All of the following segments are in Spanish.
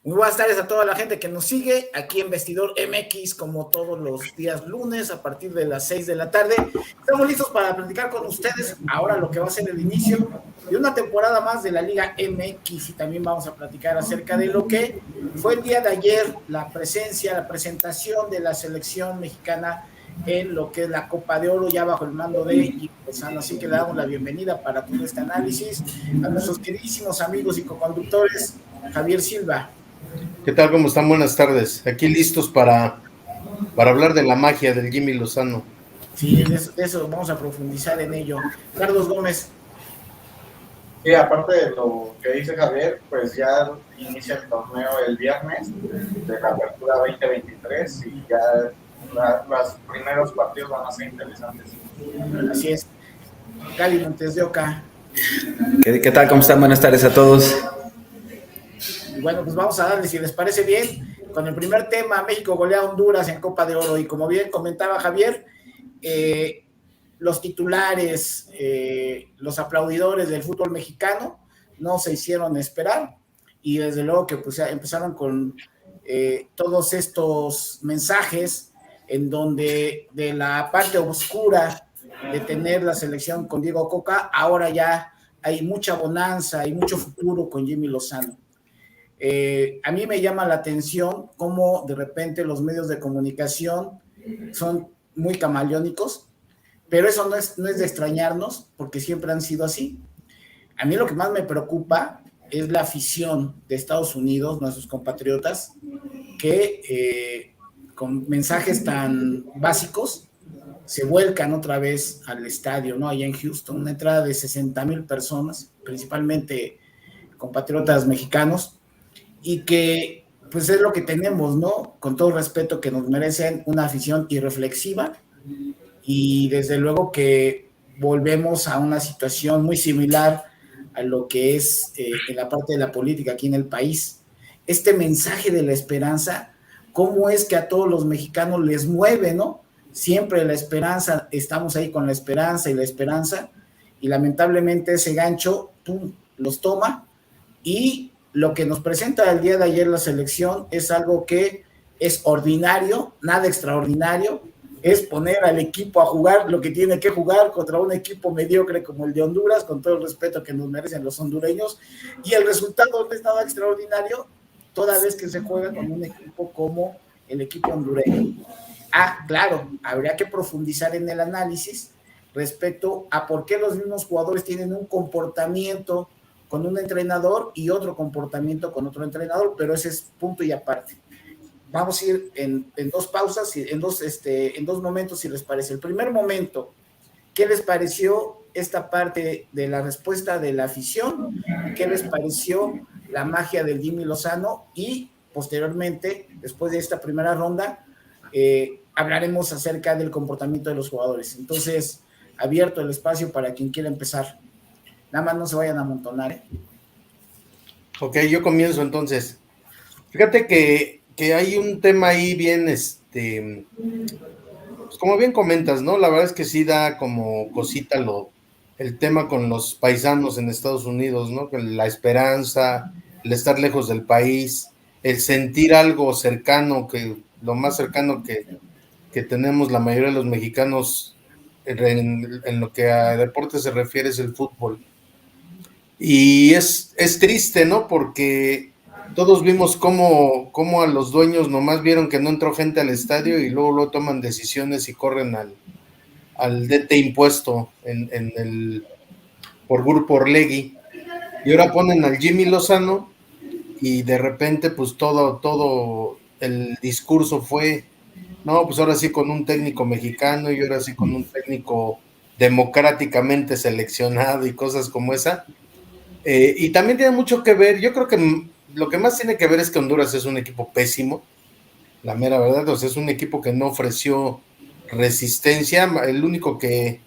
Muy buenas tardes a toda la gente que nos sigue aquí en Vestidor MX, como todos los días lunes a partir de las 6 de la tarde. Estamos listos para platicar con ustedes ahora lo que va a ser el inicio de una temporada más de la Liga MX y también vamos a platicar acerca de lo que fue el día de ayer, la presentación de la selección mexicana en lo que es la Copa de Oro, ya bajo el mando de Jimmy Lozano. Así que le damos la bienvenida para todo este análisis a nuestros queridísimos amigos y coconductores, Javier Silva. ¿Qué tal? ¿Cómo están? Buenas tardes. Aquí listos para hablar de la magia del Jimmy Lozano. Sí, de eso vamos a profundizar en ello. Carlos Gómez. Sí, aparte de lo que dice Javier, pues ya inicia el torneo el viernes de la apertura 2023 y ya los primeros partidos van a ser interesantes. Así es. Gali Montes de Oca. ¿Qué tal? ¿Cómo están? Buenas tardes a todos. Y bueno, pues vamos a darle, si les parece bien, con el primer tema. México golea a Honduras en Copa de Oro y como bien comentaba Javier, los titulares, los aplaudidores del fútbol mexicano no se hicieron esperar y desde luego que pues empezaron con todos estos mensajes en donde de la parte oscura de tener la selección con Diego Coca, ahora ya hay mucha bonanza, hay mucho futuro con Jimmy Lozano. A mí me llama la atención cómo de repente los medios de comunicación son muy camaleónicos, pero eso no es de extrañarnos, porque siempre han sido así. A mí lo que más me preocupa es la afición de Estados Unidos, nuestros compatriotas, que con mensajes tan básicos se vuelcan otra vez al estadio, ¿no? Allá en Houston, una entrada de 60,000 personas, principalmente compatriotas mexicanos, y que pues es lo que tenemos, ¿no? Con todo respeto que nos merecen, una afición irreflexiva, y desde luego que volvemos a una situación muy similar a lo que es en la parte de la política aquí en el país. Este mensaje de la esperanza, ¿cómo es que a todos los mexicanos les mueve, ¿no? Siempre la esperanza, estamos ahí con la esperanza, y lamentablemente ese gancho, ¡pum!, los toma, y lo que nos presenta el día de ayer la selección es algo que es ordinario, nada extraordinario, es poner al equipo a jugar lo que tiene que jugar contra un equipo mediocre como el de Honduras, con todo el respeto que nos merecen los hondureños, y el resultado no es nada extraordinario, toda vez que se juega con un equipo como el equipo hondureño. Claro, habría que profundizar en el análisis respecto a por qué los mismos jugadores tienen un comportamiento con un entrenador y otro comportamiento con otro entrenador, pero ese es punto y aparte. Vamos a ir en dos pausas, en dos momentos, si les parece. El primer momento, ¿qué les pareció esta parte de la respuesta de la afición? ¿Qué les pareció la magia del Jimmy Lozano? Y posteriormente, después de esta primera ronda, hablaremos acerca del comportamiento de los jugadores. Entonces, abierto el espacio para quien quiera empezar. Nada más no se vayan a amontonar, ¿eh? Ok, yo comienzo entonces. Fíjate que hay un tema ahí bien, pues como bien comentas, ¿no? La verdad es que sí da como cosita el tema con los paisanos en Estados Unidos, ¿no? La esperanza, el estar lejos del país, el sentir algo cercano, que lo más cercano que tenemos la mayoría de los mexicanos en lo que a deporte se refiere es el fútbol. Y es triste, ¿no? Porque todos vimos cómo a los dueños nomás vieron que no entró gente al estadio y luego toman decisiones y corren al DT impuesto por Grupo Orlegui. Y ahora ponen al Jimmy Lozano y de repente pues todo el discurso fue, no, pues ahora sí con un técnico mexicano y ahora sí con un técnico democráticamente seleccionado y cosas como esa. Y también tiene mucho que ver, yo creo que lo que más tiene que ver es que Honduras es un equipo pésimo, la mera verdad, o sea, es un equipo que no ofreció resistencia, el único que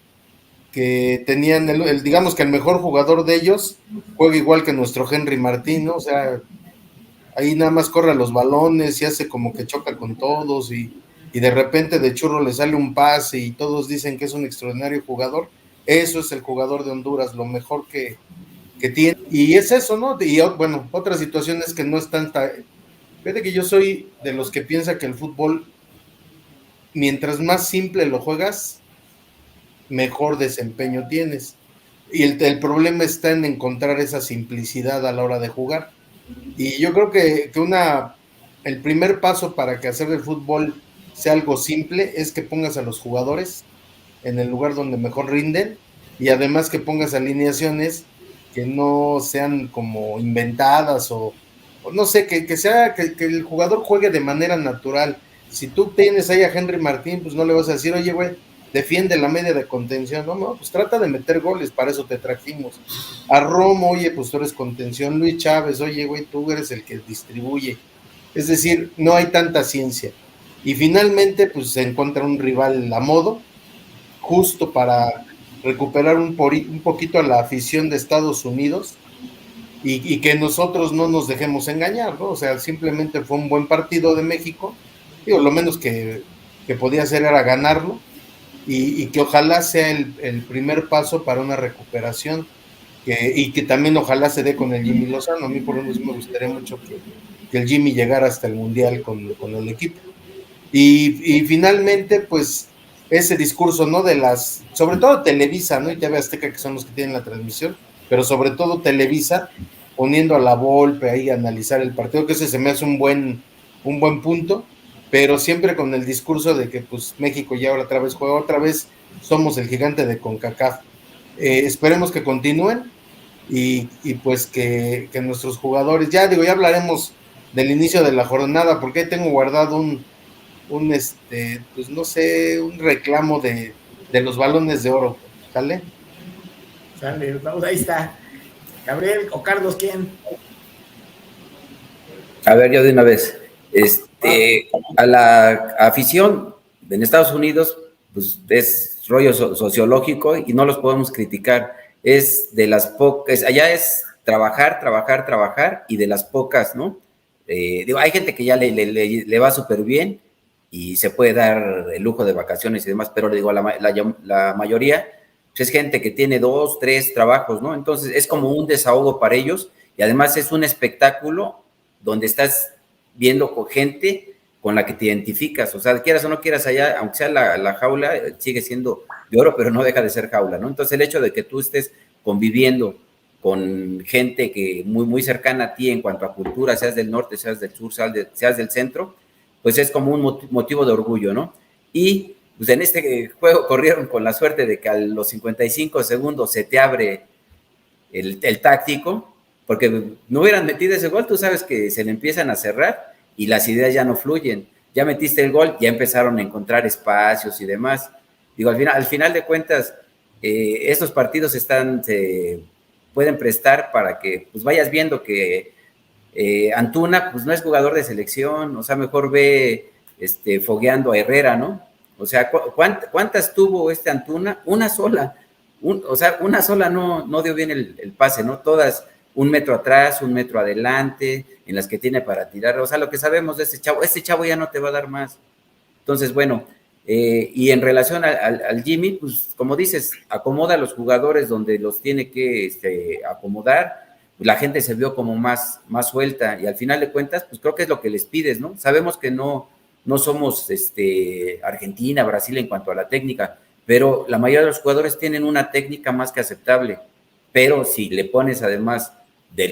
tenían, digamos que el mejor jugador de ellos juega igual que nuestro Henry Martín, ¿no? O sea, ahí nada más corre los balones y hace como que choca con todos y de repente de churro le sale un pase y todos dicen que es un extraordinario jugador. Eso es el jugador de Honduras, lo mejor que tiene, y es eso, ¿no? Y bueno, otra situación es que no están Fíjate que yo soy de los que piensa que el fútbol, mientras más simple lo juegas, mejor desempeño tienes. Y el problema está en encontrar esa simplicidad a la hora de jugar. Y yo creo que el primer paso para que hacer el fútbol sea algo simple es que pongas a los jugadores en el lugar donde mejor rinden y además que pongas alineaciones que no sean como inventadas o no sé, que el jugador juegue de manera natural. Si tú tienes ahí a Henry Martín, pues no le vas a decir, oye, güey, defiende la media de contención. No, pues trata de meter goles, para eso te trajimos. A Romo, oye, pues tú eres contención. Luis Chávez, oye, güey, tú eres el que distribuye. Es decir, no hay tanta ciencia. Y finalmente, pues se encuentra un rival a modo, justo para recuperar un poquito a la afición de Estados Unidos y que nosotros no nos dejemos engañar, ¿no? O sea, simplemente fue un buen partido de México, digo, lo menos que podía hacer era ganarlo y que ojalá sea el primer paso para una recuperación y que también ojalá se dé con el Jimmy Lozano. A mí por lo menos me gustaría mucho que el Jimmy llegara hasta el Mundial con el equipo. Y finalmente, pues, ese discurso, ¿no? Sobre todo Televisa, ¿no? Y TV Azteca, que son los que tienen la transmisión, pero sobre todo Televisa, poniendo a la Volpe ahí a analizar el partido, que ese se me hace un buen punto, pero siempre con el discurso de que, pues, México ya ahora otra vez juega, otra vez somos el gigante de CONCACAF. Esperemos que continúen y pues que nuestros jugadores, ya hablaremos del inicio de la jornada, porque ahí tengo guardado pues no sé, un reclamo de los balones de oro, ¿sale? Sale, vamos, ahí está. Gabriel o Carlos, ¿quién? A ver, yo de una vez. A la afición en Estados Unidos, pues es rollo sociológico y no los podemos criticar. Es de las pocas, allá es trabajar, trabajar, trabajar y de las pocas, ¿no? Hay gente que ya le va súper bien y se puede dar el lujo de vacaciones y demás, pero le digo, la mayoría pues es gente que tiene 2, 3 trabajos, ¿no? Entonces es como un desahogo para ellos y además es un espectáculo donde estás viendo con gente con la que te identificas, o sea, quieras o no quieras allá, aunque sea la jaula, sigue siendo de oro, pero no deja de ser jaula, ¿no? Entonces el hecho de que tú estés conviviendo con gente que muy, muy cercana a ti en cuanto a cultura, seas del norte, seas del sur, seas del centro, pues es como un motivo de orgullo, ¿no? Y pues en este juego corrieron con la suerte de que a los 55 segundos se te abre el táctico, porque no hubieran metido ese gol, tú sabes que se le empiezan a cerrar y las ideas ya no fluyen. Ya metiste el gol, ya empezaron a encontrar espacios y demás. Digo, al final de cuentas, estos partidos se pueden prestar para que pues vayas viendo que Antuna pues no es jugador de selección, o sea, mejor ve fogueando a Herrera, ¿no? O sea, ¿cuántas tuvo Antuna? Una sola. O sea, una sola no dio bien el pase, ¿no? Todas 1 metro atrás, 1 metro adelante, en las que tiene para tirar. O sea, lo que sabemos de este chavo ya no te va a dar más. Entonces, bueno, y en relación al Jimmy, pues como dices, acomoda a los jugadores donde los tiene que acomodar. La gente se vio como más suelta y al final de cuentas, pues creo que es lo que les pides, ¿no? Sabemos que no somos Argentina, Brasil en cuanto a la técnica, pero la mayoría de los jugadores tienen una técnica más que aceptable. Pero si le pones además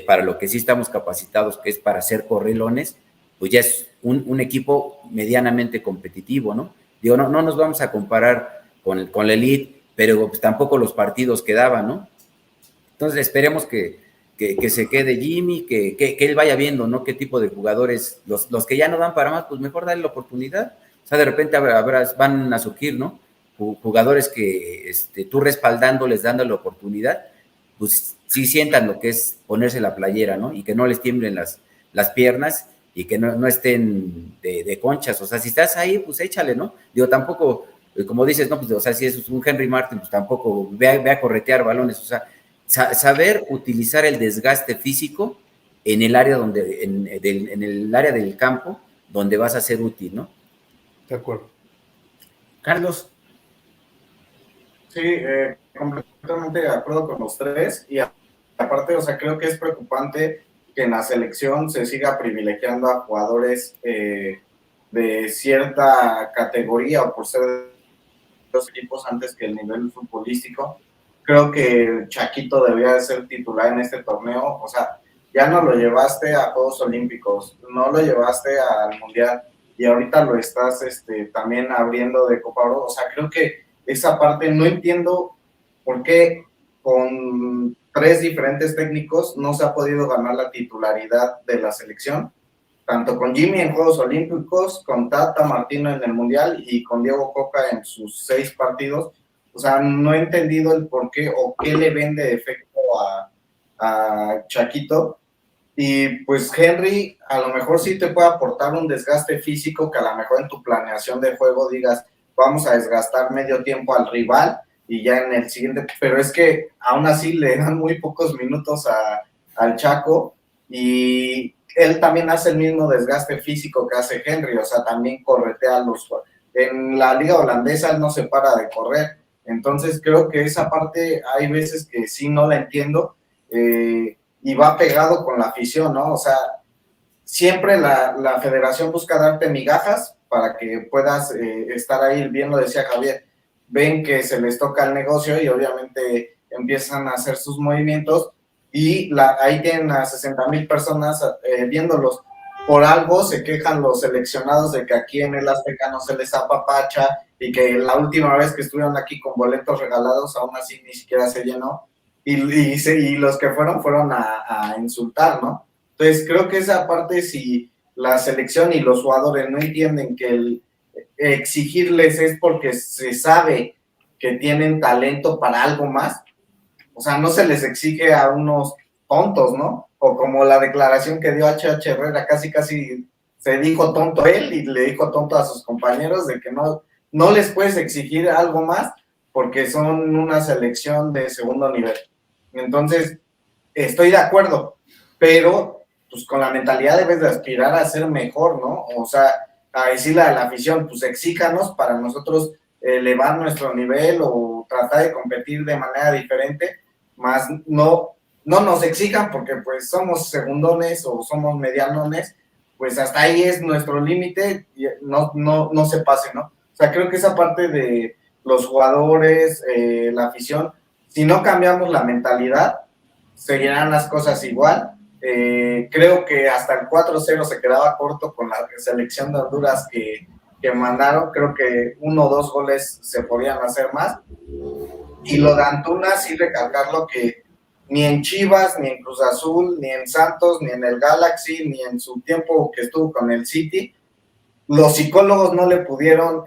para lo que sí estamos capacitados, que es para ser correlones, pues ya es un equipo medianamente competitivo, ¿no? Digo, no nos vamos a comparar con la elite, pero pues tampoco los partidos quedaban, ¿no? Entonces esperemos que se quede Jimmy, que él vaya viendo, ¿no? Qué tipo de jugadores, los que ya no dan para más, pues mejor darle la oportunidad. O sea, de repente van a surgir, ¿no? Jugadores que tú respaldándoles, dándole la oportunidad, pues sí sientan lo que es ponerse la playera, ¿no? Y que no les tiemblen las piernas y que no estén de conchas. O sea, si estás ahí, pues échale, ¿no? Digo, tampoco, como dices, no, pues, o sea, si es un Henry Martin, pues tampoco ve a corretear balones, o sea, saber utilizar el desgaste físico en el área en el área del campo donde vas a ser útil, ¿no? De acuerdo. Carlos. Sí, completamente de acuerdo con los tres y aparte, o sea, creo que es preocupante que en la selección se siga privilegiando a jugadores de cierta categoría o por ser de los equipos antes que el nivel futbolístico. Creo que Chaquito debería de ser titular en este torneo. O sea, ya no lo llevaste a Juegos Olímpicos, no lo llevaste al Mundial y ahorita lo estás también abriendo de Copa Oro. O sea, creo que esa parte no entiendo por qué con 3 diferentes técnicos no se ha podido ganar la titularidad de la selección, tanto con Jimmy en Juegos Olímpicos, con Tata Martino en el Mundial y con Diego Coca en sus 6 partidos. O sea, no he entendido el por qué o qué le ven de defecto a Chaquito. Y pues Henry a lo mejor sí te puede aportar un desgaste físico que a lo mejor en tu planeación de juego digas, vamos a desgastar medio tiempo al rival y ya en el siguiente, pero es que aún así le dan muy pocos minutos al Chaco y él también hace el mismo desgaste físico que hace Henry, o sea, también corretea a los... En la liga holandesa él no se para de correr, entonces creo que esa parte hay veces que sí no la entiendo, y va pegado con la afición, ¿no? O sea, siempre la federación busca darte migajas para que puedas estar ahí, bien lo decía Javier, ven que se les toca el negocio y obviamente empiezan a hacer sus movimientos y ahí tienen a 60,000 personas viéndolos. Por algo se quejan los seleccionados de que aquí en el Azteca no se les apapacha y que la última vez que estuvieron aquí con boletos regalados aún así ni siquiera se llenó y los que fueron a insultar, ¿no? Entonces creo que esa parte, si la selección y los jugadores no entienden que el exigirles es porque se sabe que tienen talento para algo más, o sea, no se les exige a unos tontos, ¿no? O como la declaración que dio H.H. Herrera, casi se dijo tonto él y le dijo tonto a sus compañeros de que no les puedes exigir algo más porque son una selección de segundo nivel. Entonces, estoy de acuerdo, pero pues con la mentalidad debes de aspirar a ser mejor, ¿no? O sea, a decirle a la afición, pues exíjanos para nosotros elevar nuestro nivel o tratar de competir de manera diferente, más no nos exijan porque pues somos segundones o somos medianones, pues hasta ahí es nuestro límite y no se pase, ¿no? O sea, creo que esa parte de los jugadores, la afición, si no cambiamos la mentalidad, seguirán las cosas igual. Creo que hasta el 4-0 se quedaba corto con la selección de Honduras que mandaron. Creo que 1 o 2 goles se podían hacer más. Y lo de Antuna, sí recalcarlo que ni en Chivas, ni en Cruz Azul, ni en Santos, ni en el Galaxy, ni en su tiempo que estuvo con el City, los psicólogos no le pudieron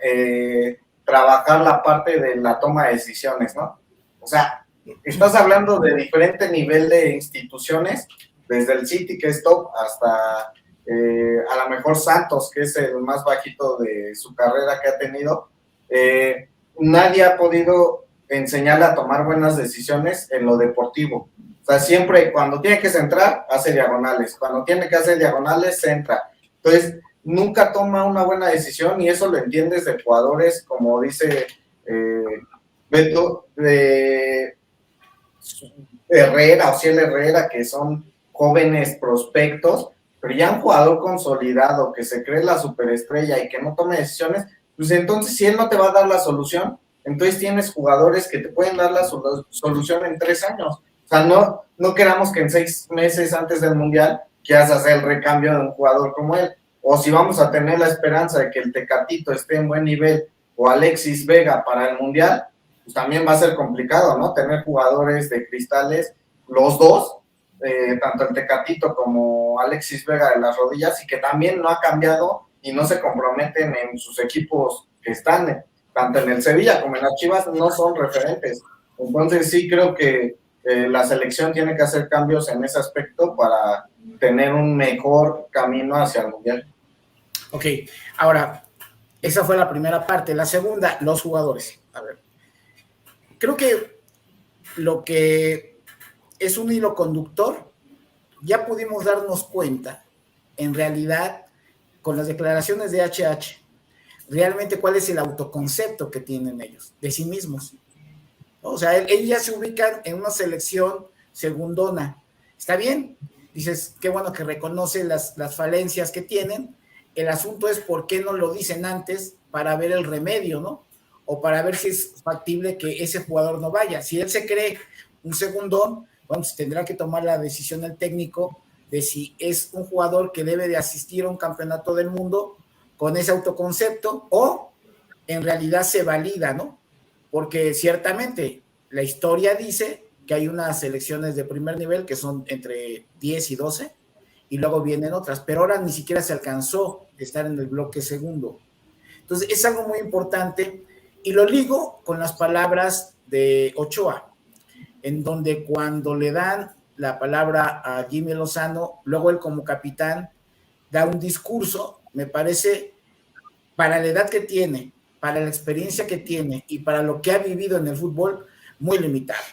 trabajar la parte de la toma de decisiones, ¿no? O sea, estás hablando de diferente nivel de instituciones, desde el City, que es top, hasta a lo mejor Santos, que es el más bajito de su carrera que ha tenido. Nadie ha podido enseñarle a tomar buenas decisiones en lo deportivo. O sea, siempre cuando tiene que centrar, hace diagonales. Cuando tiene que hacer diagonales, centra. Entonces, nunca toma una buena decisión y eso lo entiendes de jugadores, como dice Beto, de Herrera o Ciel Herrera, que son jóvenes prospectos, pero ya un jugador consolidado que se cree la superestrella y que no tome decisiones, pues entonces si él no te va a dar la solución, entonces tienes jugadores que te pueden dar la solución en 3 años. O sea, no queramos que en 6 meses antes del Mundial quieras hacer el recambio de un jugador como él. O si vamos a tener la esperanza de que el Tecatito esté en buen nivel o Alexis Vega para el Mundial, pues también va a ser complicado, ¿no? Tener jugadores de cristales, los dos, tanto el Tecatito como Alexis Vega de las rodillas, y que también no ha cambiado y no se comprometen en sus equipos que están, tanto en el Sevilla como en las Chivas, no son referentes. Entonces sí creo que la selección tiene que hacer cambios en ese aspecto para tener un mejor camino hacia el Mundial. Ok, ahora, esa fue la primera parte. La segunda, los jugadores. A ver, creo que lo que es un hilo conductor, ya pudimos darnos cuenta, en realidad, con las declaraciones de HH, realmente cuál es el autoconcepto que tienen ellos, de sí mismos. O sea, ellos ya se ubican en una selección segundona. Está bien, dices, qué bueno que reconoce las falencias que tienen. El asunto es por qué no lo dicen antes para ver el remedio, ¿no? O para ver si es factible que ese jugador no vaya. Si él se cree un segundón, bueno, pues tendrá que tomar la decisión el técnico de si es un jugador que debe de asistir a un campeonato del mundo con ese autoconcepto o en realidad se valida, ¿no? Porque ciertamente la historia dice que hay unas selecciones de primer nivel que son entre 10 y 12 y luego vienen otras, pero ahora ni siquiera se alcanzó a estar en el bloque segundo. Entonces es algo muy importante y lo ligo con las palabras de Ochoa, en donde cuando le dan la palabra a Jimmy Lozano, luego él como capitán da un discurso, me parece, para la edad que tiene, para la experiencia que tiene y para lo que ha vivido en el fútbol, muy limitado.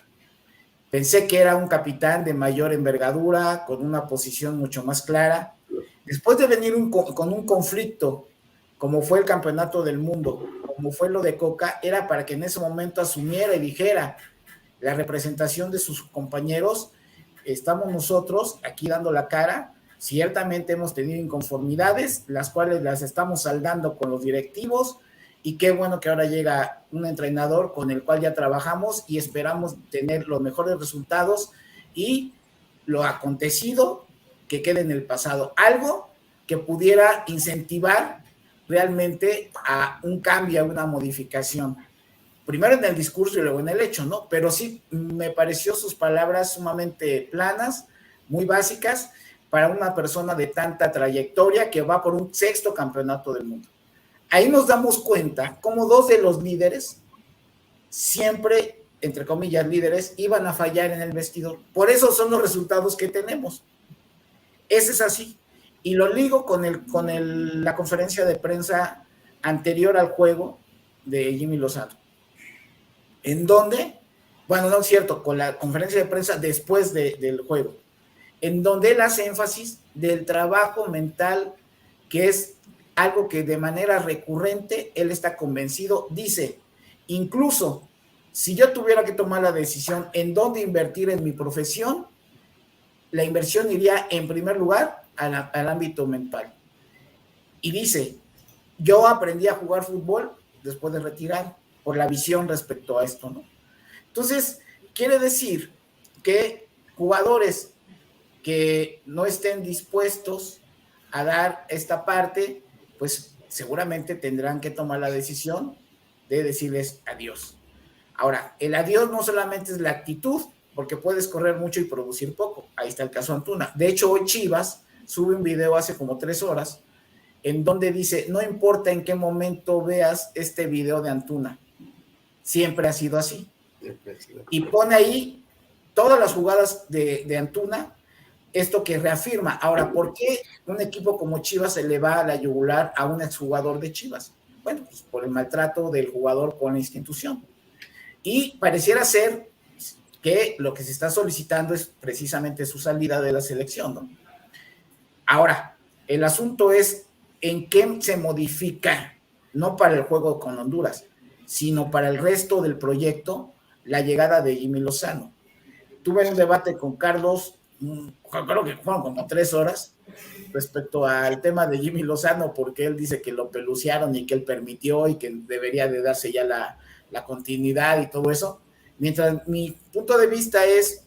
Pensé que era un capitán de mayor envergadura, con una posición mucho más clara. Después de venir con un conflicto, como fue el campeonato del mundo, como fue lo de Coca, era para que en ese momento asumiera y dijera la representación de sus compañeros, estamos nosotros aquí dando la cara, ciertamente hemos tenido inconformidades, las cuales las estamos saldando con los directivos, y qué bueno que ahora llega un entrenador con el cual ya trabajamos y esperamos tener los mejores resultados y lo acontecido que quede en el pasado, algo que pudiera incentivar realmente a un cambio, a una modificación. Primero en el discurso y luego en el hecho, ¿no? Pero sí me pareció sus palabras sumamente planas, muy básicas, para una persona de tanta trayectoria que va por un 6º campeonato del mundo. Ahí nos damos cuenta cómo 2 de los líderes, siempre, entre comillas, líderes, iban a fallar en el vestidor. Por eso son los resultados que tenemos. Ese es así. Y lo ligo con la conferencia de prensa anterior al juego de Jimmy Lozano. En donde, bueno, no es cierto, con la conferencia de prensa después del juego, en donde él hace énfasis del trabajo mental, que es algo que de manera recurrente él está convencido. Dice, incluso si yo tuviera que tomar la decisión en dónde invertir en mi profesión, la inversión iría en primer lugar al ámbito mental. Y dice, yo aprendí a jugar fútbol después de retirar por la visión respecto a esto, ¿no? Entonces, quiere decir que jugadores que no estén dispuestos a dar esta parte, pues seguramente tendrán que tomar la decisión de decirles adiós. Ahora, el adiós no solamente es la actitud, porque puedes correr mucho y producir poco. Ahí está el caso Antuna. De hecho, hoy Chivas sube un video hace como 3 horas en donde dice, no importa en qué momento veas este video de Antuna, siempre ha sido así. Y pone ahí todas las jugadas de Antuna, esto que reafirma. Ahora, ¿por qué un equipo como Chivas se le va a la yugular a un exjugador de Chivas? Bueno, pues por el maltrato del jugador con la institución. Y pareciera ser que lo que se está solicitando es precisamente su salida de la selección, ¿no? Ahora, el asunto es en qué se modifica, no para el juego con Honduras, sino para el resto del proyecto, la llegada de Jimmy Lozano. Tuve un debate con Carlos, creo que fueron como 3 horas, respecto al tema de Jimmy Lozano, porque él dice que lo peluciaron y que él permitió y que debería de darse ya la continuidad y todo eso. Mientras mi punto de vista es,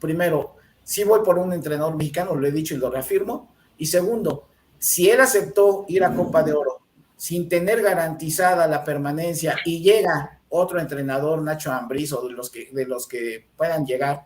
primero, sí voy por un entrenador mexicano, lo he dicho y lo reafirmo, y segundo, si él aceptó ir a Copa de Oro sin tener garantizada la permanencia y llega otro entrenador, Nacho Ambriz, o de los que puedan llegar,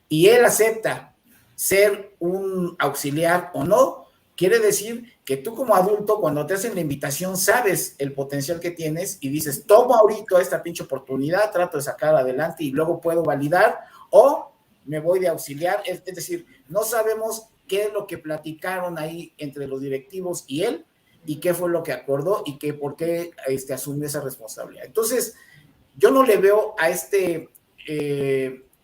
y él acepta ser un auxiliar o no, quiere decir que tú como adulto, cuando te hacen la invitación, sabes el potencial que tienes y dices, tomo ahorita esta pinche oportunidad, trato de sacar adelante y luego puedo validar, o me voy de auxiliar. Es decir, no sabemos qué es lo que platicaron ahí entre los directivos y él, y qué fue lo que acordó y por qué asumió esa responsabilidad. Entonces, yo no le veo a este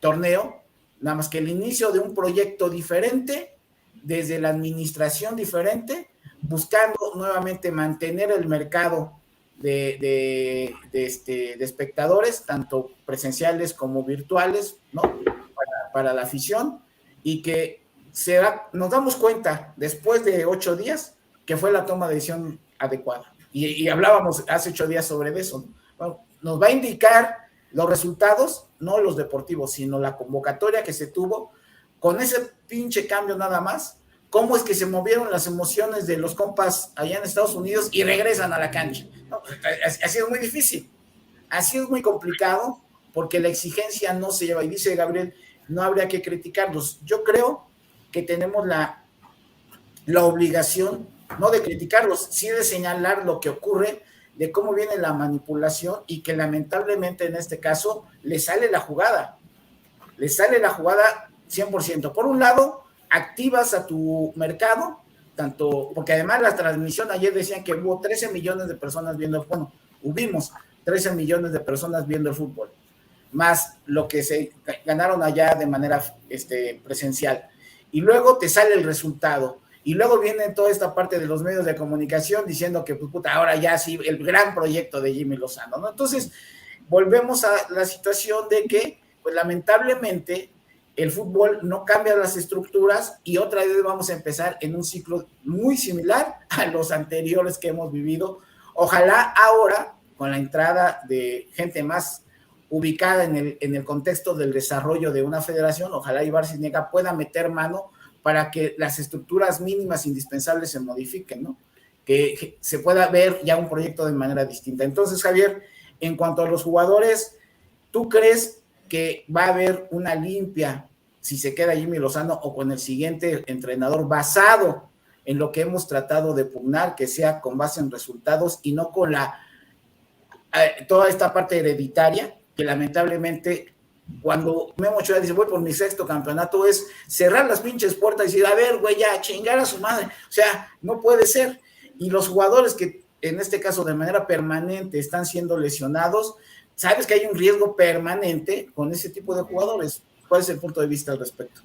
torneo nada más que el inicio de un proyecto diferente, desde la administración diferente, buscando nuevamente mantener el mercado de espectadores, tanto presenciales como virtuales, ¿no? Para la afición, y que nos damos cuenta después de 8 días que fue la toma de decisión adecuada. Y hablábamos hace 8 días sobre eso. Bueno, nos va a indicar los resultados, no los deportivos, sino la convocatoria que se tuvo, con ese pinche cambio nada más, cómo es que se movieron las emociones de los compas allá en Estados Unidos y regresan a la cancha. No, así es muy difícil, así es muy complicado, porque la exigencia no se lleva, y dice Gabriel, no habría que criticarlos. Yo creo que tenemos la obligación, no de criticarlos, sí de señalar lo que ocurre, de cómo viene la manipulación, y que lamentablemente en este caso le sale la jugada 100%. Por un lado, activas a tu mercado, tanto, porque además la transmisión ayer decían que hubo 13 millones de personas viendo, bueno, hubimos 13 millones de personas viendo el fútbol, más lo que se ganaron allá de manera presencial. Y luego te sale el resultado. Y luego viene toda esta parte de los medios de comunicación diciendo que, pues, puta, ahora ya sí, el gran proyecto de Jimmy Lozano, ¿no? Entonces, volvemos a la situación de que, pues, lamentablemente, el fútbol no cambia las estructuras, y otra vez vamos a empezar en un ciclo muy similar a los anteriores que hemos vivido. Ojalá ahora, con la entrada de gente más ubicada en el contexto del desarrollo de una federación, ojalá Ibar Cisniega pueda meter mano para que las estructuras mínimas indispensables se modifiquen, ¿no? Que se pueda ver ya un proyecto de manera distinta. Entonces, Javier, en cuanto a los jugadores, ¿tú crees que va a haber una limpia si se queda Jimmy Lozano o con el siguiente entrenador, basado en lo que hemos tratado de pugnar, que sea con base en resultados y no con toda esta parte hereditaria, que lamentablemente, cuando Memo Ochoa dice voy por mi 6º campeonato, es cerrar las pinches puertas y decir, a ver, güey, ya, chingar a su madre? O sea, no puede ser. Y los jugadores que en este caso de manera permanente están siendo lesionados, sabes que hay un riesgo permanente con ese tipo de jugadores. ¿Cuál es el punto de vista al respecto?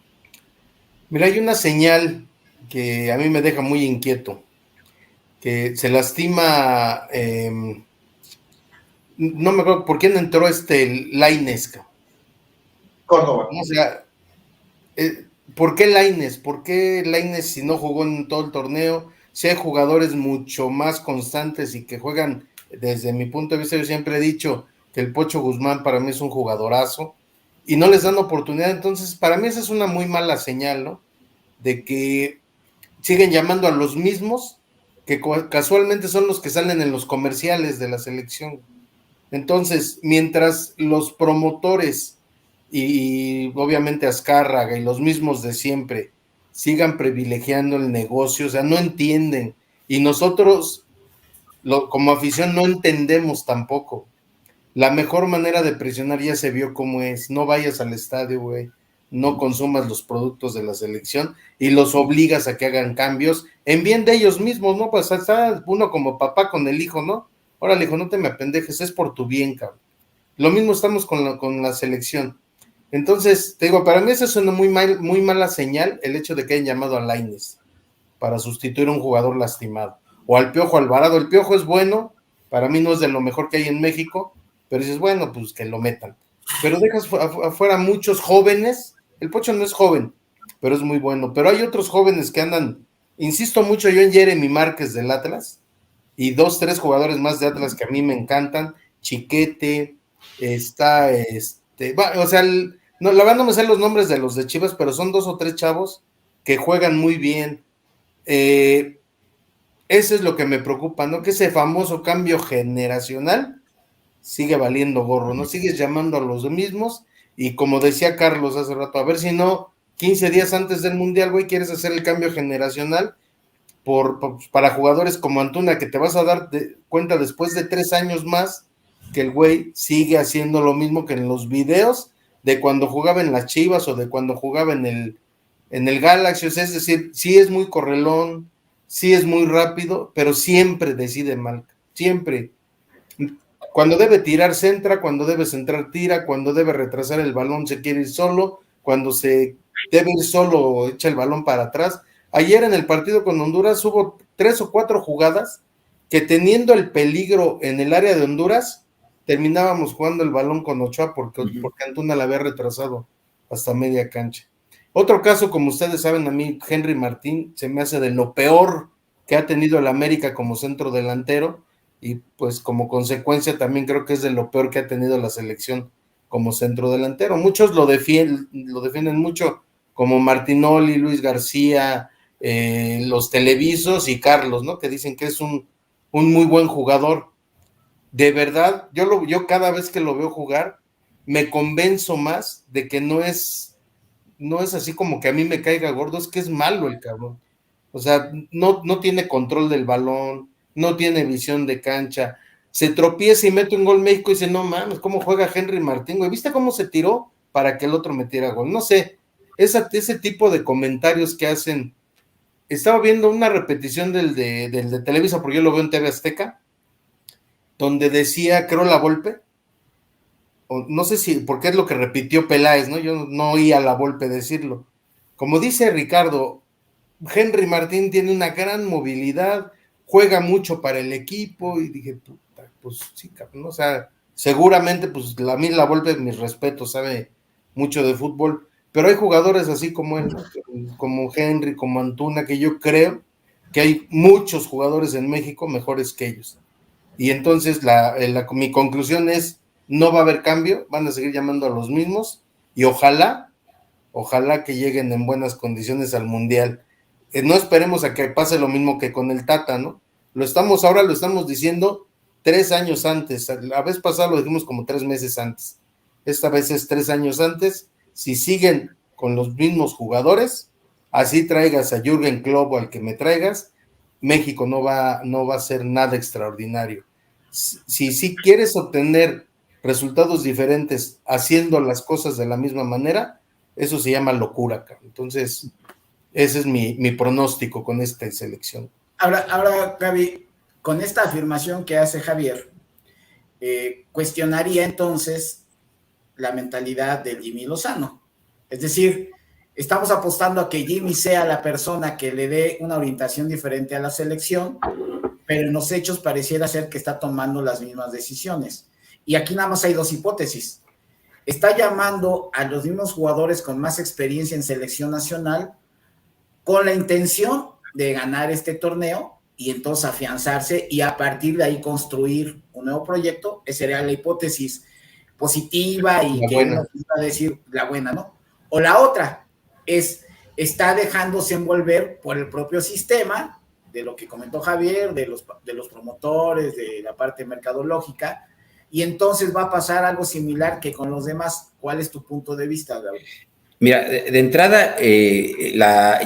Mira, hay una señal que a mí me deja muy inquieto, que se lastima, no me acuerdo por quién entró Lainez. Córdoba. O sea, ¿por qué Lainez? ¿Por qué Lainez si no jugó en todo el torneo? Si hay jugadores mucho más constantes y que juegan, desde mi punto de vista, yo siempre he dicho que el Pocho Guzmán para mí es un jugadorazo, y no les dan oportunidad. Entonces, para mí esa es una muy mala señal, ¿no? De que siguen llamando a los mismos, que casualmente son los que salen en los comerciales de la selección. Entonces, mientras los promotores y obviamente Azcárraga y los mismos de siempre sigan privilegiando el negocio, o sea, no entienden, y nosotros como afición no entendemos tampoco. La mejor manera de presionar ya se vio cómo es: no vayas al estadio, güey, no consumas los productos de la selección, y los obligas a que hagan cambios en bien de ellos mismos, ¿no? Pues está uno como papá con el hijo, ¿no? Órale, hijo, no te me apendejes, es por tu bien, cabrón. Lo mismo estamos con la selección. Entonces, te digo, para mí eso es una muy mala señal, el hecho de que hayan llamado a Lainez para sustituir a un jugador lastimado, o al Piojo Alvarado. El Piojo es bueno, para mí no es de lo mejor que hay en México, pero dices, bueno, pues que lo metan. Pero dejas afuera muchos jóvenes. El Pocho no es joven, pero es muy bueno. Pero hay otros jóvenes que andan, insisto mucho yo en Jeremy Márquez del Atlas, y 2, 3 jugadores más de Atlas que a mí me encantan. Chiquete, está o sea, no, la verdad no me sé los nombres de los de Chivas, pero son 2 o 3 chavos que juegan muy bien. Eso es lo que me preocupa, ¿no? Que ese famoso cambio generacional sigue valiendo gorro, ¿no? Sigues llamando a los mismos, y como decía Carlos hace rato, a ver si no, 15 días antes del Mundial, güey, quieres hacer el cambio generacional para jugadores como Antuna, que te vas a dar cuenta después de 3 años más que el güey sigue haciendo lo mismo que en los videos de cuando jugaba en las Chivas o de cuando jugaba en el Galaxy. O sea, es decir, sí es muy correlón, sí es muy rápido, pero siempre decide mal, siempre. Cuando debe tirar, centra; cuando debe centrar, tira; cuando debe retrasar el balón, se quiere ir solo; cuando se debe ir solo, echa el balón para atrás. Ayer en el partido con Honduras hubo 3 o 4 jugadas que, teniendo el peligro en el área de Honduras, terminábamos jugando el balón con Ochoa porque Antuna la había retrasado hasta media cancha. Otro caso, como ustedes saben, a mí Henry Martín se me hace de lo peor que ha tenido el América como centro delantero, y pues como consecuencia también creo que es de lo peor que ha tenido la selección como centro delantero. Muchos lo defienden mucho, como Martinoli, Luis García, los Televisos y Carlos, ¿no? Que dicen que es un muy buen jugador. De verdad, yo cada vez que lo veo jugar, me convenzo más de que no es así como que a mí me caiga gordo, es que es malo el cabrón. O sea, no tiene control del balón, no tiene visión de cancha, se tropieza y mete un gol México y dice, no mames, ¿cómo juega Henry Martín, güey? ¿Viste cómo se tiró para que el otro metiera gol? No sé, ese tipo de comentarios que hacen. Estaba viendo una repetición del de Televisa, porque yo lo veo en TV Azteca, donde decía, creo, La Volpe, o no sé si, porque es lo que repitió Peláez, ¿no? Yo no oí a La Volpe decirlo. Como dice Ricardo, Henry Martín tiene una gran movilidad, juega mucho para el equipo, y dije, puta, pues sí, cabrón, o sea, seguramente, pues a mí La Volpe, mis respetos, sabe mucho de fútbol, pero hay jugadores así como él, ¿no? Como Henry, como Antuna, que yo creo que hay muchos jugadores en México mejores que ellos. Y entonces mi conclusión es, no va a haber cambio, van a seguir llamando a los mismos, y ojalá que lleguen en buenas condiciones al Mundial. No esperemos a que pase lo mismo que con el Tata, ¿no? Ahora lo estamos diciendo 3 años antes, la vez pasada lo dijimos como 3 meses antes, esta vez es 3 años antes. Si siguen con los mismos jugadores, así traigas a Jürgen Klopp o al que me traigas, México no va a ser nada extraordinario. Si quieres obtener resultados diferentes haciendo las cosas de la misma manera, eso se llama locura, cabrón. Entonces, ese es mi pronóstico con esta selección. Ahora, Gaby, con esta afirmación que hace Javier, cuestionaría entonces la mentalidad de Jimmy Lozano. Es decir, estamos apostando a que Jimmy sea la persona que le dé una orientación diferente a la selección, pero en los hechos pareciera ser que está tomando las mismas decisiones. Y aquí nada más hay 2 hipótesis. Está llamando a los mismos jugadores con más experiencia en selección nacional con la intención de ganar este torneo y entonces afianzarse y a partir de ahí construir un nuevo proyecto. Esa sería la hipótesis positiva y la que buena. uno pueda decir la buena, ¿no? O la otra es, está dejándose envolver por el propio sistema, de lo que comentó Javier, de los promotores, de la parte mercadológica, y entonces va a pasar algo similar que con los demás. ¿Cuál es tu punto de vista, Gabriel? Mira, de entrada,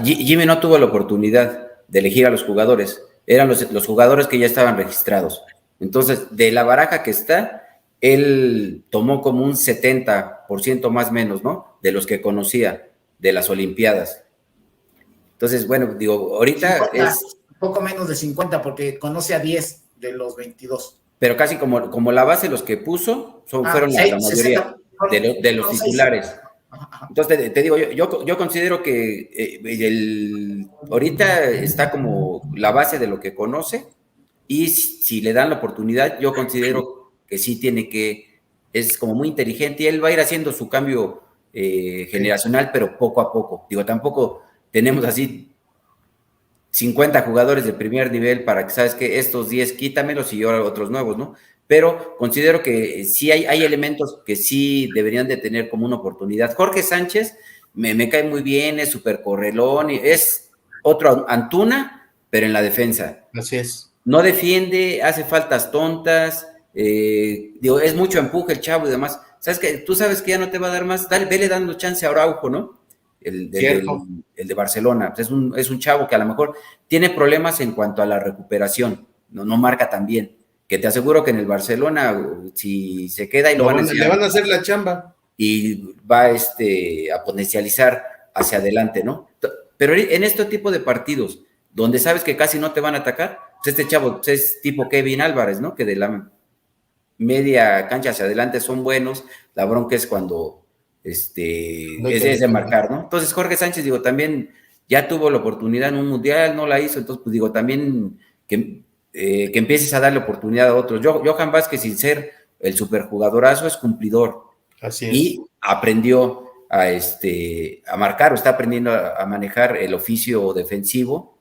Jimmy no tuvo la oportunidad de elegir a los jugadores. Eran los jugadores que ya estaban registrados. Entonces, de la baraja que está, él tomó como un 70% más o menos, ¿no? De los que conocía de las Olimpiadas. Bueno, digo, ahorita 50, es... poco menos de 50, porque conoce a 10 de los 22. Pero casi como la base, los que puso fueron la mayoría 60, de los titulares. 6. Entonces, te digo, yo considero que ahorita está como la base de lo que conoce, y si le dan la oportunidad, yo considero que sí es como muy inteligente, y él va a ir haciendo su cambio generacional, pero poco a poco. Digo, tampoco tenemos así 50 jugadores de primer nivel para que, sabes que estos 10 quítamelos y ahora otros nuevos, ¿no? Pero considero que sí hay elementos que sí deberían de tener como una oportunidad. Jorge Sánchez me cae muy bien, es súper correlón, es otro Antuna, pero en la defensa. Así es. No defiende, hace faltas tontas, digo, es mucho empuje el chavo y demás. ¿Sabes qué? Tú sabes que ya no te va a dar más, vele dando chance a Araujo, ¿no? El de Barcelona. Es un chavo que a lo mejor tiene problemas en cuanto a la recuperación, no marca tan bien. Que te aseguro que en el Barcelona, si se queda y le van a hacer la chamba. Y va a potencializar hacia adelante, ¿no? Pero en este tipo de partidos, donde sabes que casi no te van a atacar, pues este chavo es tipo Kevin Álvarez, ¿no? Que de la media cancha hacia adelante son buenos, la bronca es cuando es de marcar, ¿no? Entonces Jorge Sánchez, digo, también ya tuvo la oportunidad en un mundial, no la hizo, entonces pues digo, también que empieces a darle oportunidad a otros. Johan Vázquez, sin ser el superjugadorazo, es cumplidor. Así es. Y aprendió a marcar o está aprendiendo a manejar el oficio defensivo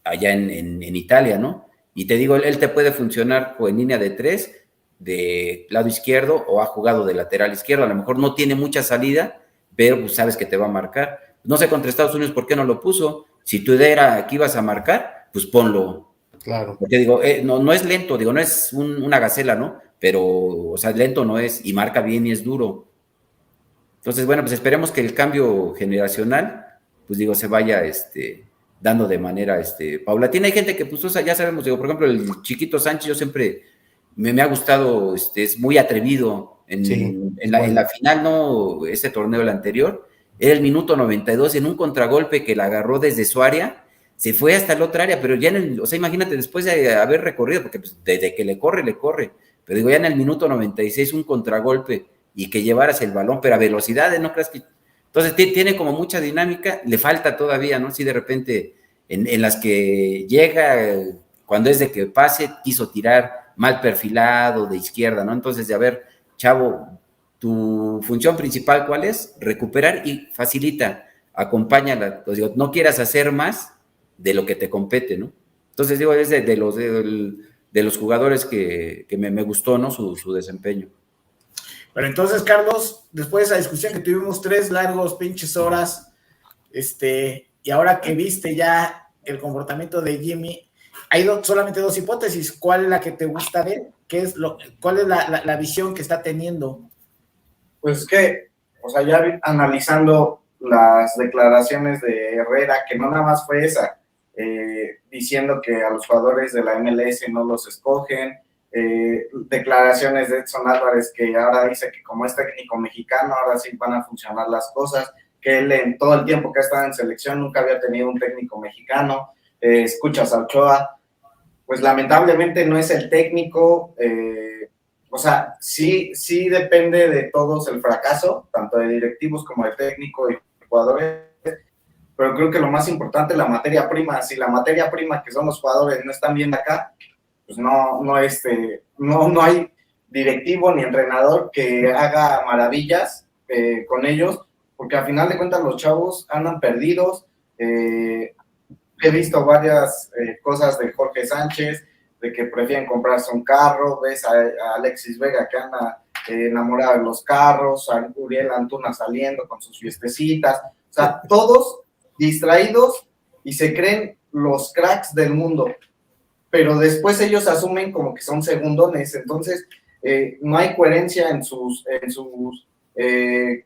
allá en Italia, ¿no? Y te digo, él te puede funcionar en línea de 3, de lado izquierdo, o ha jugado de lateral izquierdo. A lo mejor no tiene mucha salida, pero pues sabes que te va a marcar. No sé contra Estados Unidos por qué no lo puso. Si tu idea era que ibas a marcar, pues ponlo. Claro. Porque digo, no es lento, digo, no es una gacela, ¿no? Pero, o sea, lento no es, y marca bien y es duro. Entonces, bueno, pues esperemos que el cambio generacional, pues digo, se vaya dando de manera paulatina. Hay gente que, pues, o sea, ya sabemos, digo, por ejemplo, el Chiquito Sánchez, yo siempre me ha gustado, es muy atrevido. En la final, ¿no? Ese torneo, el anterior, era el minuto 92, en un contragolpe que la agarró desde su área, se fue hasta la otra área, pero ya o sea, imagínate, después de haber recorrido, porque pues, desde que le corre, pero digo, ya en el minuto 96, un contragolpe, y que llevaras el balón, pero a velocidades, ¿no creas que? Entonces tiene como mucha dinámica, le falta todavía, ¿no? Si de repente en las que llega, cuando es de que pase, quiso tirar mal perfilado de izquierda, ¿no? Entonces, a ver, chavo, tu función principal, ¿cuál es? Recuperar y facilita, acompáñala, pues, digo, no quieras hacer más de lo que te compete, ¿no? Entonces, digo, es de los jugadores que me gustó, ¿no? Su desempeño. Pero entonces, Carlos, después de esa discusión que tuvimos 3 largos pinches horas, y ahora que viste ya el comportamiento de Jimmy, hay solamente 2 hipótesis. ¿Cuál es la que te gusta de él? ¿Cuál es la visión que está teniendo? Pues que, o sea, ya analizando las declaraciones de Herrera, que no nada más fue esa, diciendo que a los jugadores de la MLS no los escogen, declaraciones de Edson Álvarez, que ahora dice que como es técnico mexicano, ahora sí van a funcionar las cosas, que él en todo el tiempo que ha estado en selección nunca había tenido un técnico mexicano. Escuchas a Ochoa, pues lamentablemente no es el técnico, o sea, sí depende de todos el fracaso, tanto de directivos como de técnico y jugadores, pero creo que lo más importante es la materia prima. Si la materia prima, que son los jugadores, no están bien acá, pues no hay directivo ni entrenador que haga maravillas con ellos, porque al final de cuentas los chavos andan perdidos. He visto varias cosas de Jorge Sánchez, de que prefieren comprarse un carro, ves a Alexis Vega que anda enamorado de los carros, a Uriel Antuna saliendo con sus fiestecitas, o sea, todos distraídos y se creen los cracks del mundo, pero después ellos asumen como que son segundones. Entonces no hay coherencia en sus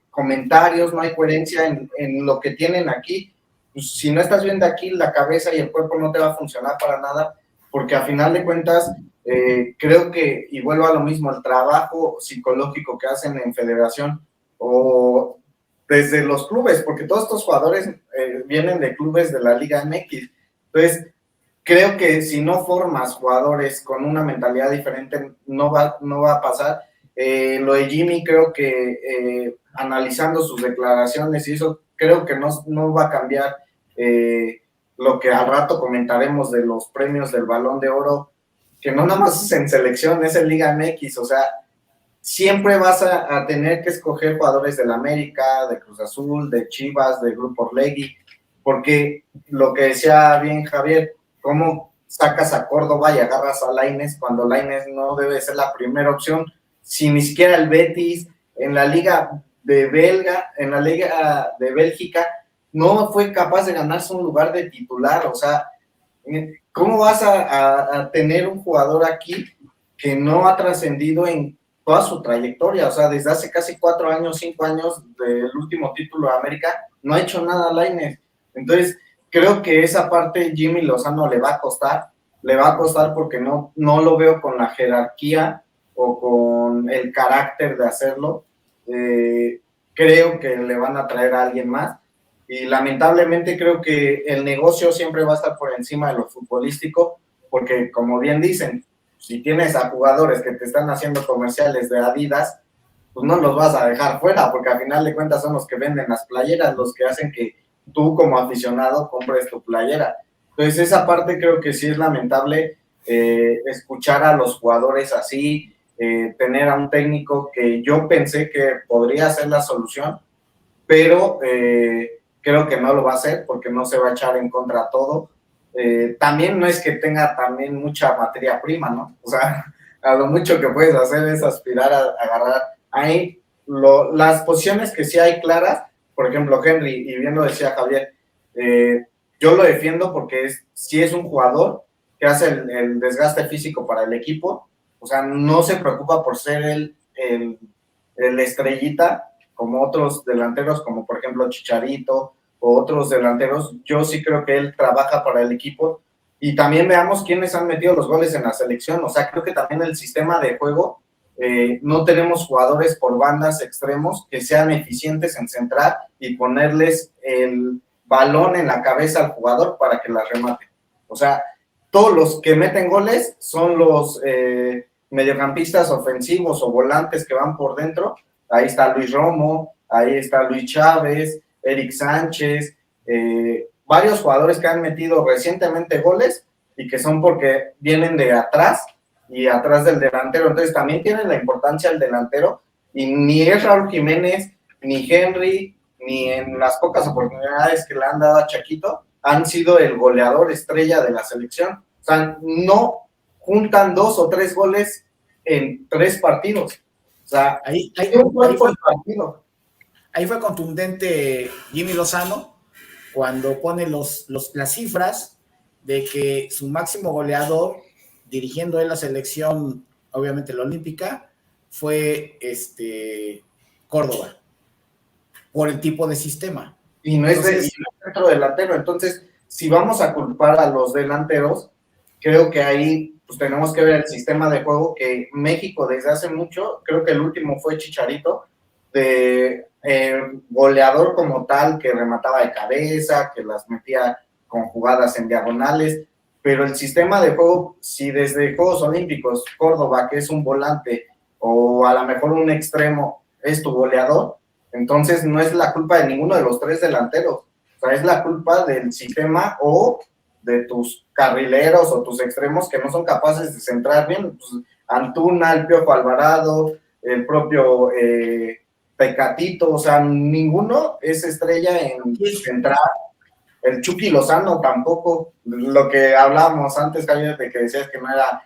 comentarios, no hay coherencia en lo que tienen aquí. Pues, si no estás viendo aquí, la cabeza y el cuerpo no te va a funcionar para nada, porque a final de cuentas creo que, y vuelvo a lo mismo, el trabajo psicológico que hacen en federación o desde los clubes, porque todos estos jugadores vienen de clubes de la Liga MX. Entonces creo que si no formas jugadores con una mentalidad diferente, no va a pasar. Lo de Jimmy, creo que analizando sus declaraciones y eso, creo que no va a cambiar lo que al rato comentaremos de los premios del Balón de Oro, que no nada más es en selección, es en Liga MX. O sea, siempre vas a tener que escoger jugadores del América, de Cruz Azul, de Chivas, de Grupo Orlegui, porque lo que decía bien Javier, ¿cómo sacas a Córdoba y agarras a Lainez cuando Lainez no debe ser la primera opción? Si ni siquiera el Betis en la Liga de Bélgica no fue capaz de ganarse un lugar de titular. O sea, ¿cómo vas a tener un jugador aquí que no ha trascendido en toda su trayectoria? O sea, desde hace casi 4 años, 5 años del último título de América, no ha hecho nada Lainez. Entonces, creo que esa parte Jimmy Lozano le va a costar porque no lo veo con la jerarquía o con el carácter de hacerlo. Creo que le van a traer a alguien más, y lamentablemente creo que el negocio siempre va a estar por encima de lo futbolístico, porque como bien dicen, si tienes a jugadores que te están haciendo comerciales de Adidas, pues no los vas a dejar fuera, porque al final de cuentas son los que venden las playeras, los que hacen que tú como aficionado compres tu playera. Entonces esa parte creo que sí es lamentable, escuchar a los jugadores así, tener a un técnico que yo pensé que podría ser la solución, pero creo que no lo va a hacer porque no se va a echar en contra todo. También no es que tenga también mucha materia prima, ¿no? O sea, a lo mucho que puedes hacer es aspirar a agarrar ahí las posiciones que sí hay claras, por ejemplo, Henry, y bien lo decía Javier, yo lo defiendo porque sí es un jugador que hace el desgaste físico para el equipo, o sea, no se preocupa por ser el estrellita, como otros delanteros, como por ejemplo Chicharito, o otros delanteros. Yo sí creo que él trabaja para el equipo, y también veamos quiénes han metido los goles en la selección. O sea, creo que también el sistema de juego, no tenemos jugadores por bandas extremos que sean eficientes en centrar y ponerles el balón en la cabeza al jugador para que la remate. O sea, todos los que meten goles son los mediocampistas ofensivos o volantes que van por dentro. Ahí está Luis Romo, ahí está Luis Chávez, Eric Sánchez, varios jugadores que han metido recientemente goles y que son porque vienen de atrás y atrás del delantero. Entonces también tiene la importancia el delantero, y ni es Raúl Jiménez, ni Henry, ni en las pocas oportunidades que le han dado a Chaquito han sido el goleador estrella de la selección. O sea, no juntan 2 o 3 goles en 3 partidos. O sea, ahí fue contundente Jimmy Lozano cuando pone las cifras de que su máximo goleador, dirigiendo él la selección, obviamente la olímpica, fue Córdoba, por el tipo de sistema. Y no es centro delantero. Entonces, si vamos a culpar a los delanteros, creo que ahí pues tenemos que ver el sistema de juego que México desde hace mucho, creo que el último fue Chicharito, de goleador como tal, que remataba de cabeza, que las metía con jugadas en diagonales, pero el sistema de juego, si desde Juegos Olímpicos Córdoba, que es un volante, o a lo mejor un extremo, es tu goleador, entonces no es la culpa de ninguno de los 3 delanteros, o sea, es la culpa del sistema o de tus carrileros o tus extremos que no son capaces de centrar bien. Pues, Antuna, el Piojo Alvarado, el propio Tecatito, o sea, ninguno es estrella en centrar. El Chucky Lozano tampoco, lo que hablábamos antes, Javier, de que decías que no era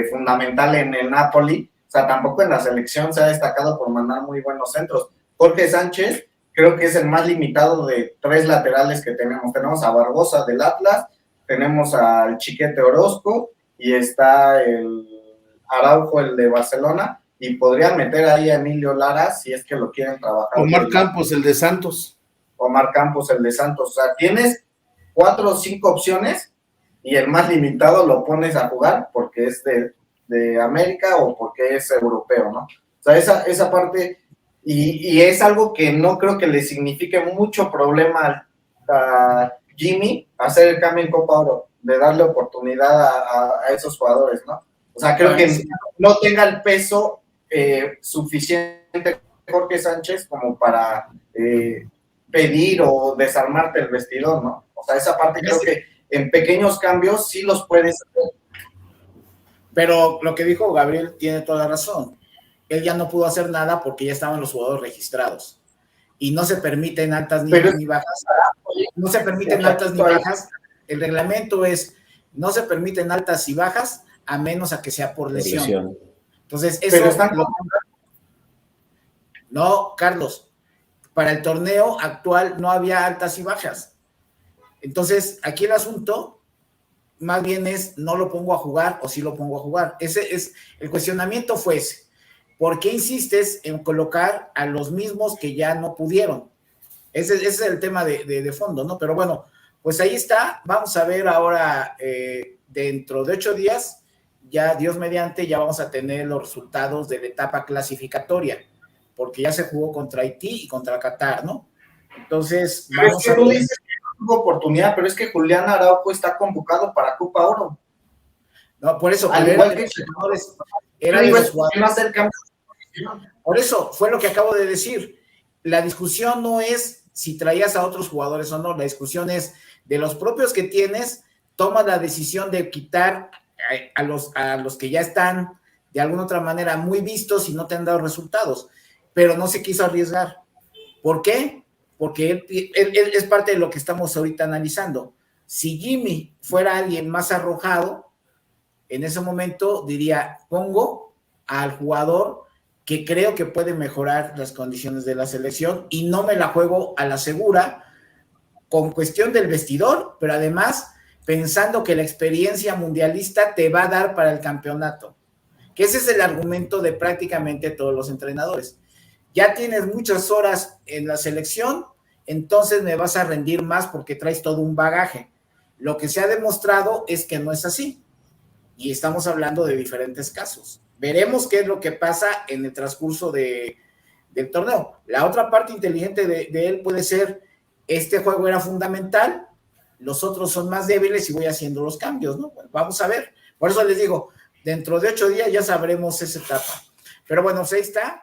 fundamental en el Napoli, o sea, tampoco en la selección se ha destacado por mandar muy buenos centros. Jorge Sánchez creo que es el más limitado de 3 laterales que tenemos. Tenemos a Barbosa del Atlas, tenemos al Chiquete Orozco y está el Araujo, el de Barcelona, y podrían meter ahí a Emilio Lara si es que lo quieren trabajar. Omar Campos, el de Santos. Omar Campos, el de Santos. O sea, tienes 4 o 5 opciones y el más limitado lo pones a jugar porque es de América o porque es europeo, ¿no? O sea, esa parte, y es algo que no creo que le signifique mucho problema a Jimmy hacer el cambio en Copa Oro, de darle oportunidad a esos jugadores, ¿no? O sea, creo que no tenga el peso suficiente Jorge Sánchez como para pedir o desarmarte el vestidor, ¿no? O sea, esa parte creo que en pequeños cambios sí los puedes hacer. Pero lo que dijo Gabriel tiene toda la razón. Él ya no pudo hacer nada porque ya estaban los jugadores registrados. Y no se permiten altas ni bajas. No se permiten altas ni bajas. El reglamento es, no se permiten altas y bajas a menos a que sea por lesión. Entonces, eso no, Carlos, para el torneo actual no había altas y bajas. Entonces, aquí el asunto más bien es, no lo pongo a jugar o sí lo pongo a jugar. El cuestionamiento fue ese. ¿Por qué insistes en colocar a los mismos que ya no pudieron? Ese es el tema de fondo, ¿no? Pero bueno, pues ahí está. Vamos a ver ahora, dentro de 8 días, ya Dios mediante, ya vamos a tener los resultados de la etapa clasificatoria, porque ya se jugó contra Haití y contra Qatar, ¿no? Entonces, vamos a ver. Tú dices que no tuvo oportunidad, pero es que Julián Araujo está convocado para Copa Oro. No, por eso. Al igual que era de los jugadores. Por eso, fue lo que acabo de decir. La discusión no es si traías a otros jugadores o no, la discusión es de los propios que tienes, toma la decisión de quitar a los que ya están de alguna otra manera muy vistos y no te han dado resultados, pero no se quiso arriesgar. ¿Por qué? porque él es parte de lo que estamos ahorita analizando. Si Jimmy fuera alguien más arrojado, en ese momento diría, pongo al jugador que creo que puede mejorar las condiciones de la selección y no me la juego a la segura con cuestión del vestidor, pero además pensando que la experiencia mundialista te va a dar para el campeonato, que ese es el argumento de prácticamente todos los entrenadores. Ya tienes muchas horas en la selección, entonces me vas a rendir más porque traes todo un bagaje. Lo que se ha demostrado es que no es así, y estamos hablando de diferentes casos. Veremos qué es lo que pasa en el transcurso del torneo. La otra parte inteligente de él puede ser, este juego era fundamental, los otros son más débiles y voy haciendo los cambios, ¿no? Bueno, vamos a ver. Por eso les digo, dentro de 8 días ya sabremos esa etapa. Pero bueno, pues ahí está.